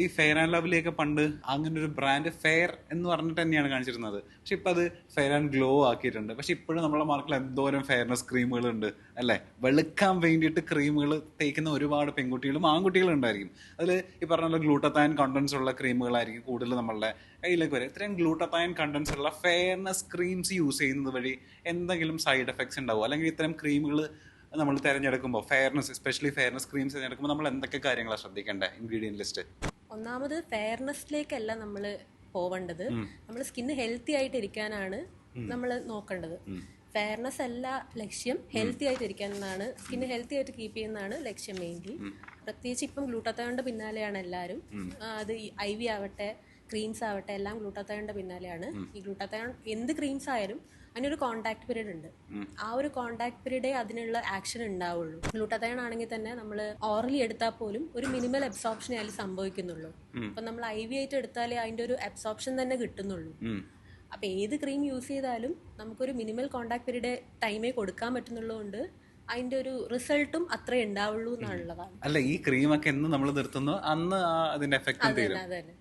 ഈ fair and ലവ്ലിയൊക്കെ പണ്ട് അങ്ങനെ ഒരു ബ്രാൻഡ് ഫെയർ എന്ന് പറഞ്ഞിട്ട് തന്നെയാണ് കാണിച്ചിരുന്നത്. പക്ഷെ ഇപ്പൊ അത് ഫെയർ ആൻഡ് ഗ്ലോ ആക്കിയിട്ടുണ്ട്. പക്ഷെ ഇപ്പോഴും നമ്മളെ മാർക്കിൽ എന്തോരം ഫെയർനെസ് ക്രീമുകൾ ഉണ്ട് അല്ലെ. വെളുക്കാൻ വേണ്ടിയിട്ട് ക്രീമുകൾ തേക്കുന്ന ഒരുപാട് പെൺകുട്ടികളും ആൺകുട്ടികളും ഉണ്ടായിരിക്കും. അതിൽ ഈ പറഞ്ഞ ഗ്ലൂട്ടത്താൻ കണ്ടൻസ് ഉള്ള ക്രീമുകളായിരിക്കും കൂടുതൽ നമ്മളുടെ കയ്യിലേക്ക് വരും. ഇത്രയും ഗ്ലൂട്ടത്താൻ കണ്ടൻസ് ഉള്ള ഫെയർനെസ് ക്രീംസ് യൂസ് ചെയ്യുന്നത് വഴി എന്തെങ്കിലും സൈഡ് എഫക്ട്സ് ഉണ്ടാവും? അല്ലെങ്കിൽ ഇത്തരം ക്രീമുകൾ നമ്മൾ തിരഞ്ഞെടുക്കുമ്പോൾ ഫെയർനെസ്, എസ്പെഷ്യലി ഫെയർനെസ് ക്രീംസ് തിരഞ്ഞെടുക്കുമ്പോൾ നമ്മൾ എന്തൊക്കെ കാര്യങ്ങളാണ് ശ്രദ്ധിക്കേണ്ടത്? Ingredient list. ഒന്നാമത് ഫെയർനെസ്സിലേക്കല്ല നമ്മൾ പോവേണ്ടത്. നമ്മൾ സ്കിന്ന് ഹെൽത്തി ആയിട്ട് ഇരിക്കാനാണ് നമ്മൾ നോക്കേണ്ടത്. ഫെയർനെസ് അല്ല ലക്ഷ്യം, ഹെൽത്തി ആയിട്ട് ഇരിക്കാനാണ്, സ്കിന്ന് ഹെൽത്തി ആയിട്ട് കീപ്പ് ചെയ്യുന്നതാണ് ലക്ഷ്യം മെയിൻലി. പ്രത്യേകിച്ച് ഇപ്പം ഗ്ലൂട്ടാത്തയോണിന്റെ പിന്നാലെയാണ് എല്ലാവരും. അത് IV ആവട്ടെ ക്രീംസ് ആവട്ടെ എല്ലാം ഗ്ലൂട്ടാത്തയോണിന്റെ പിന്നാലെയാണ്. ഈ ഗ്ലൂട്ടാത്തയോൺ എന്ത് ക്രീംസ് ആയാലും അതിനൊരു കോണ്ടാക്ട് പീരീഡ് ഉണ്ട്. ആ ഒരു കോണ്ടാക്ട് പീരീഡേ അതിനുള്ള ആക്ഷൻ ഉണ്ടാവുള്ളൂ. ഗ്ലൂട്ടാത്തയോൺ ആണെങ്കിൽ തന്നെ നമ്മൾ ഓറലി എടുത്താൽ പോലും ഒരു മിനിമൽ അബ്സോർപ്ഷനേ അതിൽ സംഭവിക്കുന്നുള്ളൂ. അപ്പൊ നമ്മൾ IV ആയിട്ട് എടുത്താലേ അതിന്റെ ഒരു അബ്സോർപ്ഷൻ തന്നെ കിട്ടുന്നുള്ളൂ. അപ്പൊ ഏത് ക്രീം യൂസ് ചെയ്താലും നമുക്കൊരു മിനിമൽ കോണ്ടാക്ട് പീരീഡ് ടൈമേ കൊടുക്കാൻ പറ്റുന്നുള്ളതുകൊണ്ട് അതിന്റെ ഒരു റിസൾട്ടും അത്രേ ഉണ്ടാവുള്ളൂ എന്നുള്ളതാണ്. അല്ല, ഈ ക്രീമൊക്കെ എന്ന് നമ്മൾ നിർത്തുന്നു അന്ന് അതിന്റെ എഫക്റ്റ് അതന്നെ.